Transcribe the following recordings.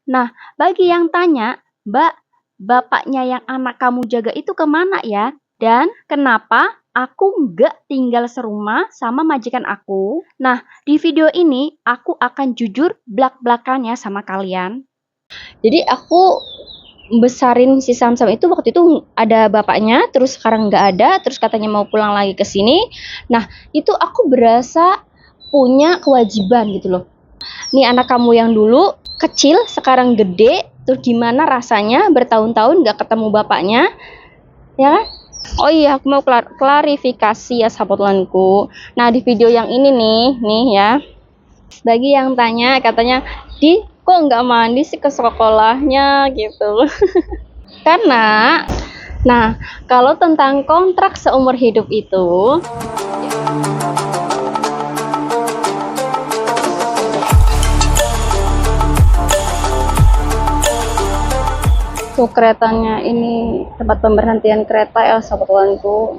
Nah, bagi yang tanya, Mbak, bapaknya yang anak kamu jaga itu kemana ya? Dan kenapa aku nggak tinggal serumah sama majikan aku? Nah, di video ini aku akan jujur blak-blakan ya sama kalian. Jadi aku besarin si Samsam itu waktu itu ada bapaknya, terus sekarang nggak ada, terus katanya mau pulang lagi ke sini. Nah, itu aku berasa punya kewajiban gitu loh. Nih anak kamu yang dulu kecil, sekarang gede, terus gimana rasanya bertahun-tahun nggak ketemu bapaknya, ya kan? Oh iya, aku mau klarifikasi ya sahabatlanku. Nah, di video yang ini nih ya, bagi yang tanya katanya, di kok nggak mandi sih ke sekolahnya gitu. Karena, nah, kalau tentang kontrak seumur hidup itu, tuh keretanya ini tempat pemberhentian kereta ya sahabatku.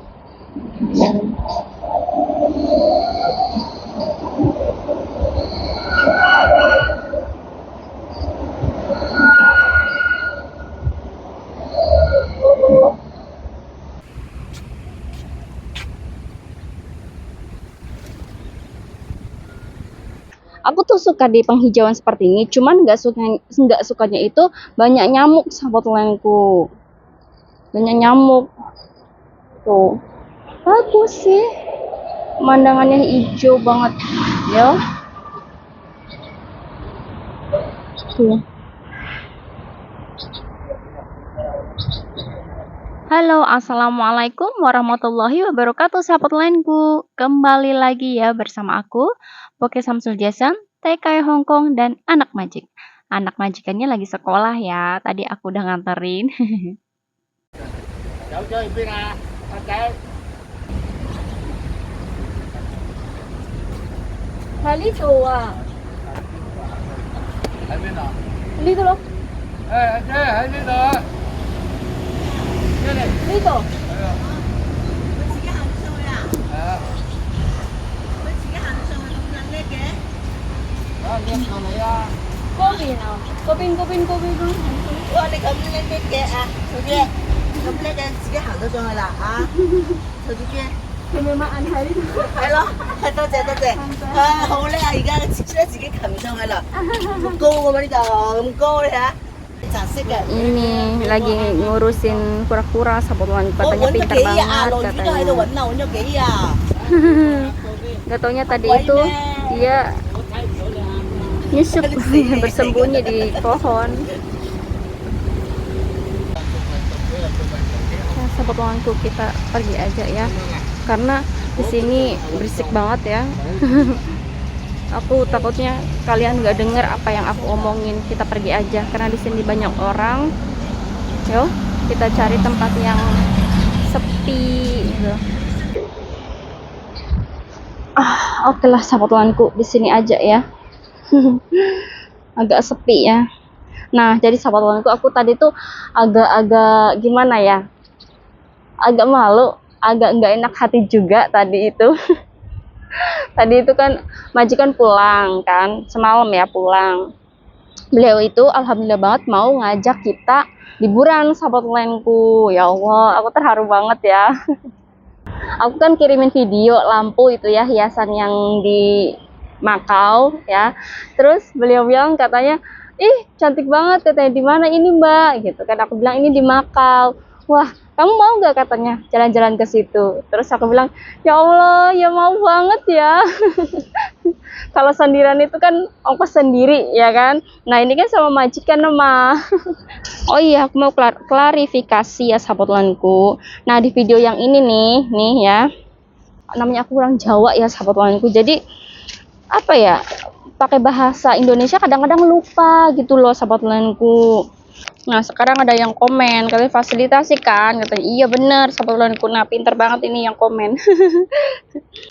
Aku tuh suka di penghijauan seperti ini, cuman nggak sukanya itu banyak nyamuk sahabatku. Banyak nyamuk tuh. Bagus sih, pemandangannya hijau banget ya. Tuh. Halo, assalamualaikum warahmatullahi wabarakatuh sahabat lainku. Kembali lagi ya bersama aku, Poke Samsul Jason, TK Hongkong dan anak majik. Anak majikannya lagi sekolah ya, tadi aku udah nganterin. Hali tuh, ini tuh loh. Dito. Kopi nào. Kopi. Ủa,你咁拎啲嘅啊，小姐，咁叻嘅自己行到上去啦啊，小姐姐， Thì mình ăn thấy đi. 係咯，多謝多謝，啊好叻啊！而家自己擒上去啦，咁高㗎嘛呢度，咁高你睇下，橙色嘅。 Ini lagi ngurusin kura-kura sahabat katanya揾咗 pintar 幾日啊， banget 落雨都喺度 katanya. 揾啊，揾咗幾日。 Gak taunya tadi itu dia nyusup bersembunyi di pohon. Nah, sahabat kita pergi aja ya, karena di sini berisik banget ya. Aku takutnya kalian nggak dengar apa yang aku omongin. Kita pergi aja karena di sini banyak orang. Yo, kita cari tempat yang sepi gitu. Oke lah sahabatku, di sini aja ya. Agak sepi ya. Nah, jadi sahabatku, aku tadi tuh agak-agak gimana ya? Agak malu, agak nggak enak hati juga tadi itu. Tadi itu kan majikan pulang kan, semalam ya pulang. Beliau itu alhamdulillah banget mau ngajak kita liburan sahabat lainku. Ya Allah, aku terharu banget ya. Aku kan kirimin video lampu itu ya, hiasan yang di Macau ya. Terus beliau bilang katanya, ih cantik banget katanya, di mana ini Mbak gitu kan. Aku bilang ini di Macau. Wah, kamu mau nggak katanya jalan-jalan ke situ? Terus aku bilang, ya Allah, ya mau banget ya. Kalau sendirian itu kan ongkos sendiri ya kan. Nah ini kan sama majikan mah. Oh iya, aku mau klarifikasi ya sahabatlanku. Nah di video yang ini nih ya, namanya aku kurang Jawa ya sahabatlanku. Jadi apa ya, pakai bahasa Indonesia kadang-kadang lupa gitu loh sahabatlanku. Nah sekarang ada yang komen katanya fasilitasi kan, katanya iya bener sahabatlanku. Nah pinter banget ini yang komen.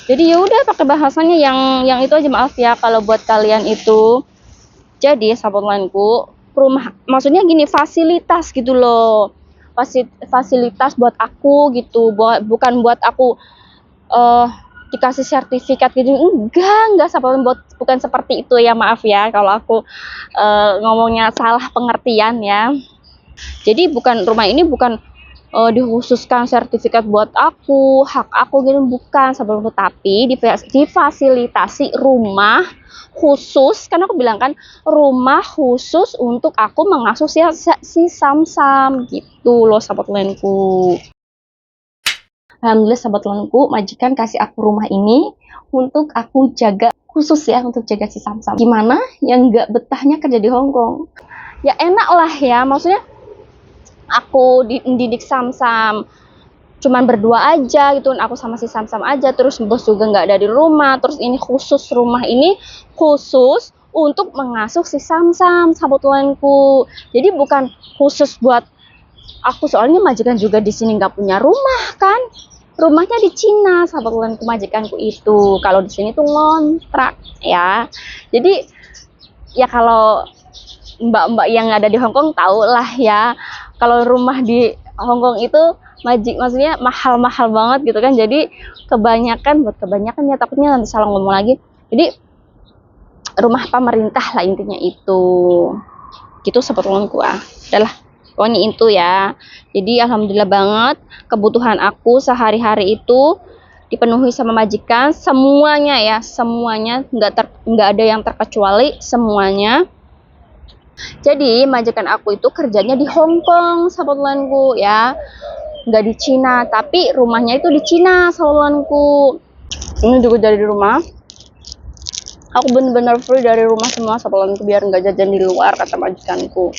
Jadi ya udah pakai bahasanya yang itu aja, maaf ya kalau buat kalian itu. Jadi sahabatlanku, rumah maksudnya gini, fasilitas gitu loh, fasilitas buat aku gitu, bukan buat aku dikasih sertifikat gitu. Enggak sahabat, bukan seperti itu ya, maaf ya kalau aku ngomongnya salah pengertian ya. Jadi rumah ini bukan dikhususkan sertifikat buat aku, hak aku gitu, bukan sahabat, tapi difasilitasi rumah khusus, karena aku bilang kan rumah khusus untuk aku mengasuh si Samsam gitu loh sahabat lenku. Alhamdulillah sahabat lenku, majikan kasih aku rumah ini untuk aku jaga, khusus ya untuk jaga si Samsam. Gimana yang nggak betahnya kerja di Hongkong? Ya enak lah ya, maksudnya aku didik Samsam cuman berdua aja gitu, aku sama si Samsam aja, terus bos juga nggak ada di rumah, terus ini rumah ini khusus untuk mengasuh si Samsam sahabat lenku. Jadi bukan khusus buat aku, soalnya majikan juga di sini nggak punya rumah kan, rumahnya di Cina sahabat lenku majikanku itu, kalau di sini tuh ngontrak ya. Jadi ya kalau mbak-mbak yang ada di Hongkong tahu lah ya, kalau rumah di Hongkong itu maksudnya mahal-mahal banget gitu kan. Jadi kebanyakan ya, takutnya nanti salah ngomong lagi, jadi rumah pemerintah lah intinya itu gitu sahabat lenku. Udahlah pokoknya itu ya. Jadi alhamdulillah banget, kebutuhan aku sehari-hari itu dipenuhi sama majikan semuanya ya, semuanya, nggak ada yang terkecuali, semuanya. Jadi majikan aku itu kerjanya di Hongkong sahabat lenku ya, nggak di Cina, tapi rumahnya itu di Cina sahabat lenku. Ini juga dari rumah, aku bener-bener free dari rumah semua sahabat lenku, biar nggak jajan di luar kata majikanku.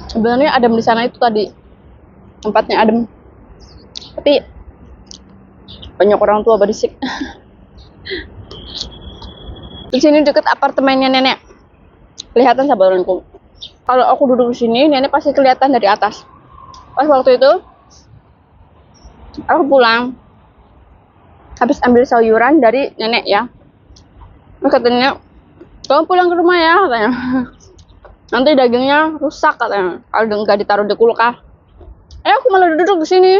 Sebenarnya adem di sana itu tadi, tempatnya adem, tapi banyak orang tua berisik. Di sini deket apartemennya nenek, kelihatan sahabat lenku. Kalau aku duduk di sini, nenek pasti kelihatan dari atas. Pas waktu itu aku pulang habis ambil sayuran dari nenek ya, katanya kamu pulang ke rumah ya katanya, nanti dagingnya rusak katanya kalau nggak ditaruh di kulkas. Aku malah duduk di sini,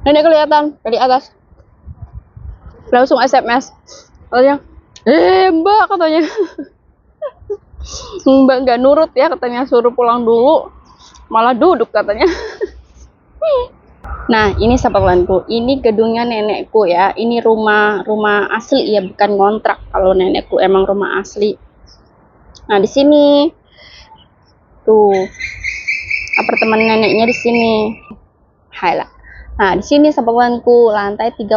nenek kelihatan dari atas, langsung SMS katanya, mbak katanya, mbak nggak nurut ya katanya, suruh pulang dulu malah duduk katanya. Nah ini sahabat lenku, ini gedungnya nenekku ya, ini rumah asli ya, bukan ngontrak. Kalau nenekku emang rumah asli. Nah di sini tuh apartemen neneknya di sini. Haila. Nah di sini sahabat lenku, lantai 30.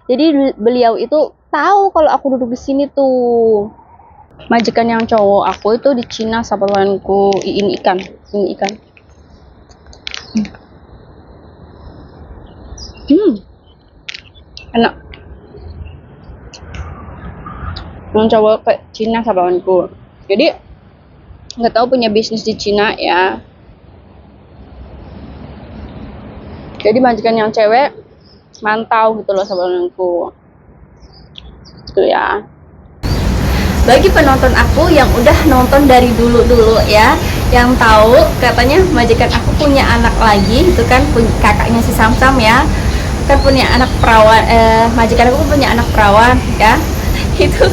Jadi beliau itu tahu kalau aku duduk di sini tuh. Majikan yang cowok aku itu di Cina sahabat lenku. Ini ikan. Enak. Yang cowok ke Cina sahabat lenku. Jadi nggak tahu punya bisnis di Cina ya. Jadi majikan yang cewek mantau gitu loh sahabat lenku. Itu ya. Bagi penonton aku yang udah nonton dari dulu ya, yang tahu katanya majikan aku punya anak lagi, itu kan kakaknya si Samsam ya, kan punya anak perawan, majikan aku punya anak perawan ya. Itu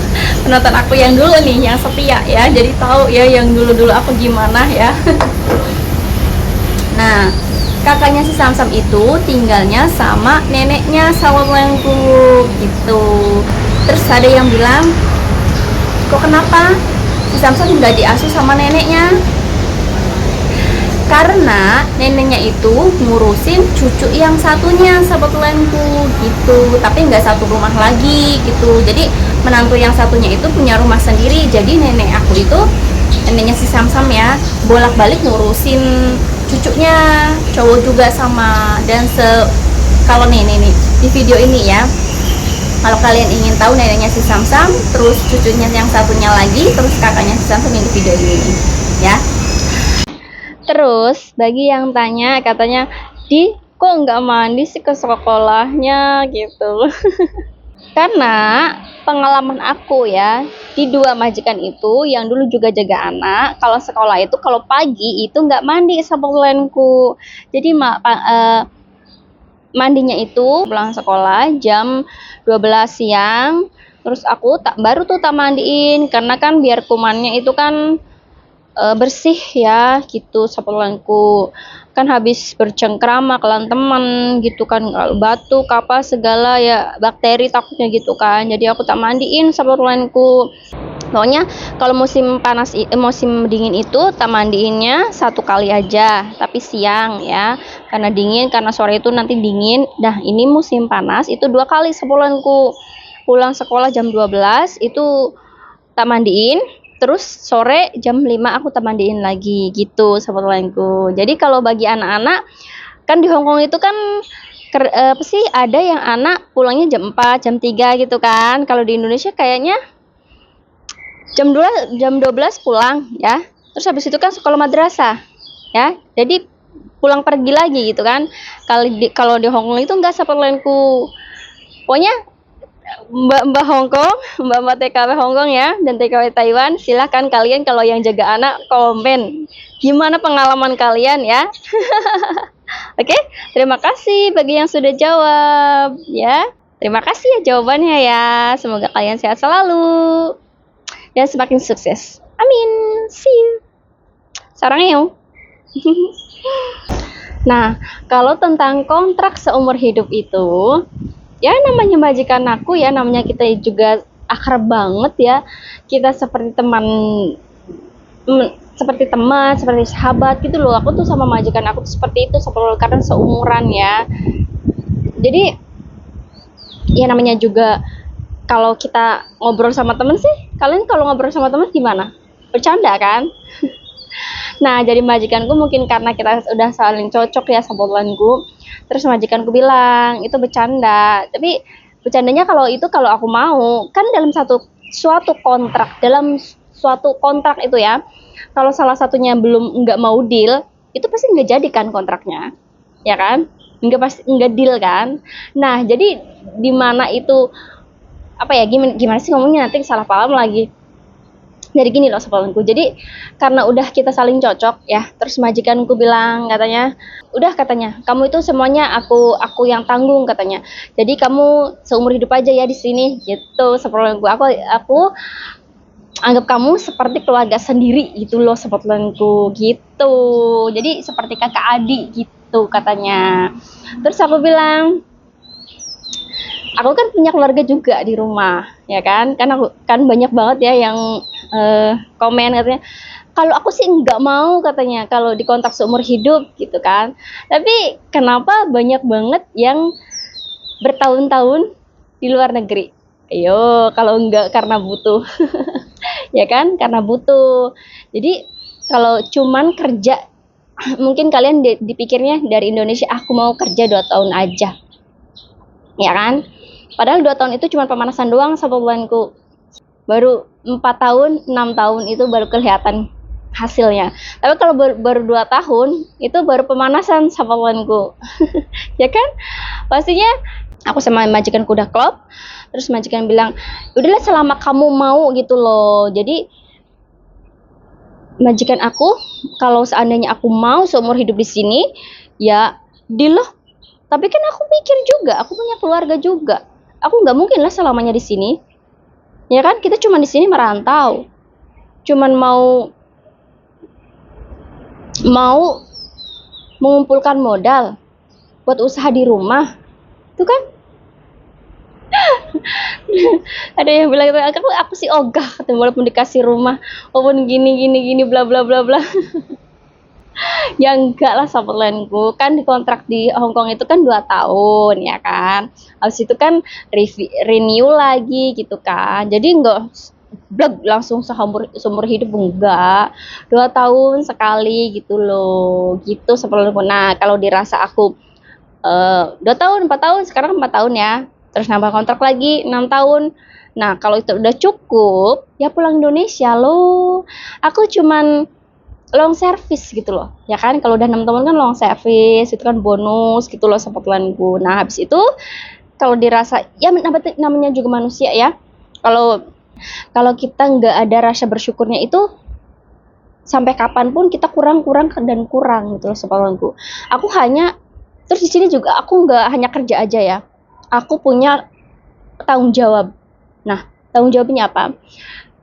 penonton aku yang dulu nih, yang setia ya, jadi tahu ya yang dulu aku gimana ya. Nah kakaknya si Samsam itu tinggalnya sama neneknya sahabat lenku gitu. Terus ada yang bilang, kok kenapa si Samsam nggak diasuh sama neneknya? Karena neneknya itu ngurusin cucu yang satunya sahabat lenku gitu, tapi nggak satu rumah lagi gitu. Jadi menantu yang satunya itu punya rumah sendiri, jadi nenek aku itu, neneknya si Samsam ya, bolak-balik ngurusin cucunya cowok juga sama. Dan kalau nih di video ini ya, kalau kalian ingin tahu neneknya si Samsam, terus cucunya yang satunya lagi, terus kakaknya si Samsam yang di video ini ya. Terus bagi yang tanya katanya, kok nggak mandi sih ke sekolahnya gitu. Karena pengalaman aku ya, di dua majikan itu yang dulu juga jaga anak, kalau sekolah itu kalau pagi itu nggak mandi sapolenku. Jadi mandinya itu pulang sekolah jam 12 siang, terus aku baru tuh tak mandiin karena kan biar kumannya itu kan bersih ya gitu sapolenku. Kan habis bercengkrama kelan teman gitu kan, batuk apa segala ya bakteri takutnya gitu kan. Jadi aku tak mandiin sapolenku. Pokoknya kalau musim panas, musim dingin itu tak mandiinnya satu kali aja, tapi siang ya, karena dingin, karena sore itu nanti dingin. Nah ini musim panas itu 2 kali sebulanku. Pulang sekolah jam 12 itu tak mandiin, terus sore jam 5 aku tak mandiin lagi gitu sebulanku. Jadi kalau bagi anak-anak kan di Hongkong itu kan apa sih, ada yang anak pulangnya jam 4, jam 3 gitu kan. Kalau di Indonesia kayaknya jam 12 pulang ya, terus habis itu kan sekolah madrasah ya, jadi pulang pergi lagi gitu kan. Kalau di Hongkong itu enggak sapolenku. Pokoknya mbak Hongkong, mbak TKW Hongkong ya dan TKW Taiwan, silahkan kalian kalau yang jaga anak komen gimana pengalaman kalian ya. Oke, terima kasih bagi yang sudah jawab ya. Terima kasih ya jawabannya ya. Semoga kalian sehat selalu dan semakin sukses. Amin. See you. Sarangnya. Nah, kalau tentang kontrak seumur hidup itu, ya namanya majikan aku ya, namanya kita juga akrab banget ya. Kita seperti teman, seperti sahabat gitu loh. Aku tuh sama majikan aku tuh seperti itu, karena seumuran ya. Jadi ya namanya juga kalau kita ngobrol sama temen sih, kalian kalau ngobrol sama temen gimana? Bercanda kan? Nah, jadi majikanku mungkin karena kita udah saling cocok ya sabolanku. Terus majikanku bilang, itu bercanda. Tapi bercandanya kalau aku mau, kan dalam suatu kontrak itu ya. Kalau salah satunya nggak mau deal, itu pasti nggak jadi kan kontraknya. Ya kan? Nggak deal kan? Nah, jadi di mana itu apa ya, gimana sih ngomongnya, nanti salah paham lagi. Jadi gini loh sapolenku, jadi karena udah kita saling cocok ya, terus majikanku bilang katanya, udah katanya kamu itu semuanya aku yang tanggung katanya, jadi kamu seumur hidup aja ya di sini gitu sapolenku. Aku anggap kamu seperti keluarga sendiri gitu loh sapolenku gitu, jadi seperti kakak adik gitu katanya. Terus aku bilang, aku kan punya keluarga juga di rumah ya kan aku kan banyak banget ya yang komen katanya kalau aku sih nggak mau katanya kalau dikontrak seumur hidup gitu kan, tapi kenapa banyak banget yang bertahun-tahun di luar negeri. Ayo, kalau nggak karena butuh. Ya kan, karena butuh. Jadi kalau cuman kerja, mungkin kalian dipikirnya dari Indonesia, aku mau kerja 2 tahun aja ya kan, padahal 2 tahun itu cuma pemanasan doang sapolenku. Baru 4 tahun 6 tahun itu baru kelihatan hasilnya. Tapi kalau baru 2 tahun itu baru pemanasan sapolenku. Ya kan, pastinya aku sama majikanku udah klop. Terus majikan bilang, udahlah selama kamu mau gitu loh. Jadi majikan aku, kalau seandainya aku mau seumur hidup di sini ya deal loh. Tapi kan aku mikir juga, aku punya keluarga juga. Aku nggak mungkin lah selamanya di sini. Ya kan, kita cuma di sini merantau. Cuman mau mengumpulkan modal buat usaha di rumah. Itu kan. Ada yang bilang, aku sih ogah walaupun dikasih rumah, walaupun gini bla bla bla bla. Ya enggak lah sapolenku, kan dikontrak di Hongkong itu kan 2 tahun ya kan, habis itu kan renew lagi gitu kan, jadi enggak blek langsung seumur hidup, enggak, 2 tahun sekali gitu loh gitu sapolenku. Nah kalau dirasa aku 2 tahun 4 tahun, sekarang 4 tahun ya, terus nambah kontrak lagi 6 tahun. Nah kalau itu udah cukup ya pulang Indonesia loh. Aku cuman long service gitu loh ya kan, kalau udah 6 tahun kan long service itu kan bonus gitu loh sapolenku. Nah habis itu kalau dirasa ya namanya juga manusia ya, kalau Kalau kita nggak ada rasa bersyukurnya itu, sampai kapanpun kita kurang dan kurang gitu loh sobatku. Aku hanya terus di sini juga aku nggak hanya kerja aja ya. Aku punya tanggung jawab. Nah, tanggung jawabnya apa?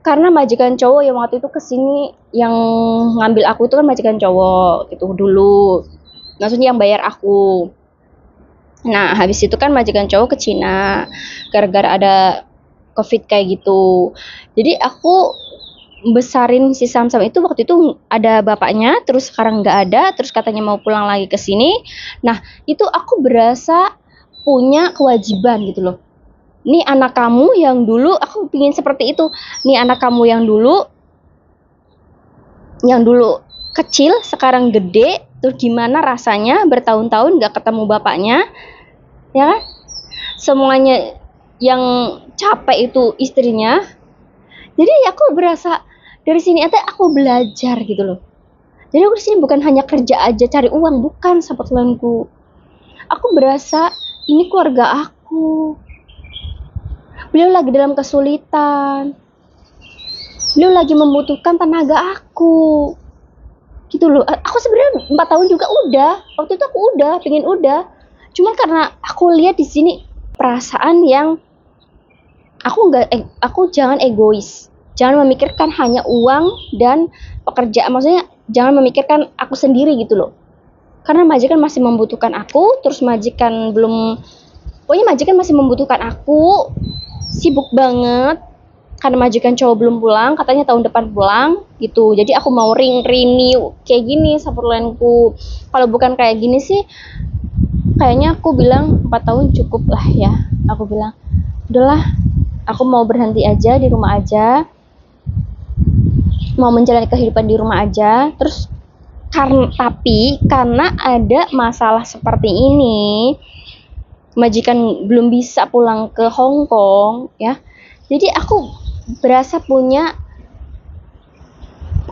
Karena majikan cowok yang waktu itu kesini yang ngambil aku itu kan majikan cowok gitu dulu. Maksudnya yang bayar aku. Nah, habis itu kan majikan cowok ke Cina gara-gara ada COVID kayak gitu. Jadi aku besarin si Samsam itu waktu itu ada bapaknya, terus sekarang nggak ada, terus katanya mau pulang lagi ke sini. Nah, itu aku berasa punya kewajiban gitu loh. Nih anak kamu yang dulu, aku pingin seperti itu. Nih anak kamu yang dulu kecil, sekarang gede, terus gimana rasanya bertahun-tahun nggak ketemu bapaknya, ya kan? Semuanya yang capek itu istrinya. Jadi aku berasa dari sini aja aku belajar gitu loh. Jadi aku di sini bukan hanya kerja aja cari uang, bukan sahabat temanku. Aku berasa ini keluarga aku. Beliau lagi dalam kesulitan. Beliau lagi membutuhkan tenaga aku. Gitu loh. Aku sebenarnya 4 tahun juga udah. Waktu itu aku udah, pengen udah. Cuma karena aku lihat di sini perasaan yang aku jangan egois. Jangan memikirkan hanya uang dan pekerjaan, maksudnya jangan memikirkan aku sendiri gitu loh. Karena majikan masih membutuhkan aku, terus pokoknya majikan masih membutuhkan aku, sibuk banget. Karena majikan cowok belum pulang, katanya tahun depan pulang gitu. Jadi aku mau renew kayak gini saperlenku. Kalau bukan kayak gini sih, kayaknya aku bilang 4 tahun cukup lah ya. Aku bilang, udahlah, aku mau berhenti aja di rumah aja. Mau menjalani kehidupan di rumah aja. Terus karena ada masalah seperti ini, majikan belum bisa pulang ke Hong Kong ya. Jadi aku berasa punya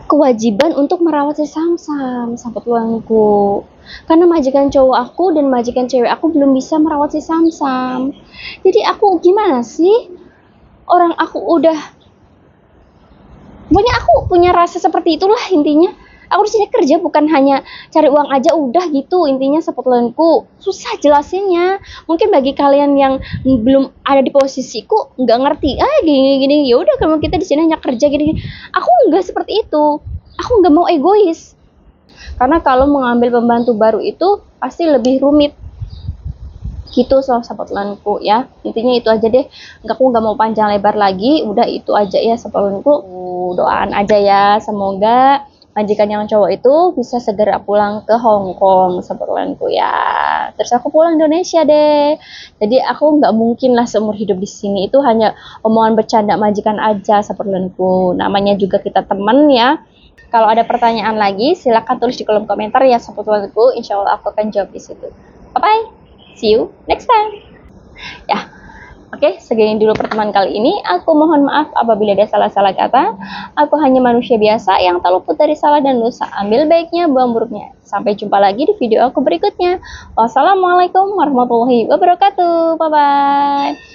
kewajiban untuk merawat si Samsam, sahabat luangku. Karena majikan cowok aku dan majikan cewek aku belum bisa merawat si Samsam. Jadi aku gimana sih? Orang aku pokoknya aku punya rasa seperti itulah intinya. Aku di sini kerja bukan hanya cari uang aja udah gitu intinya sepotlenku. Susah jelasinnya. Mungkin bagi kalian yang belum ada di posisiku nggak ngerti. Gini. Ya udah kalau kita di sini hanya kerja gini. Aku nggak seperti itu. Aku nggak mau egois. Karena kalau mengambil pembantu baru itu pasti lebih rumit. Gitu sahabat-sahabatku ya, intinya itu aja deh. Aku nggak mau panjang lebar lagi, udah itu aja ya sahabatku. Doaan aja ya, semoga majikan yang cowok itu bisa segera pulang ke Hong Kong sahabatku ya. Terus aku pulang Indonesia deh. Jadi aku nggak mungkin lah seumur hidup di sini, itu hanya omongan bercanda majikan aja sahabatku. Namanya juga kita temen ya. Kalau ada pertanyaan lagi silahkan tulis di kolom komentar ya sahabatku. Insya Allah aku akan jawab di situ. Bye bye. See you next time. Ya, oke, segini dulu pertemuan kali ini. Aku mohon maaf apabila ada salah-salah kata. Aku hanya manusia biasa yang tak luput dari salah dan dosa. Ambil baiknya, buang buruknya. Sampai jumpa lagi di video aku berikutnya. Wassalamualaikum warahmatullahi wabarakatuh. Bye-bye.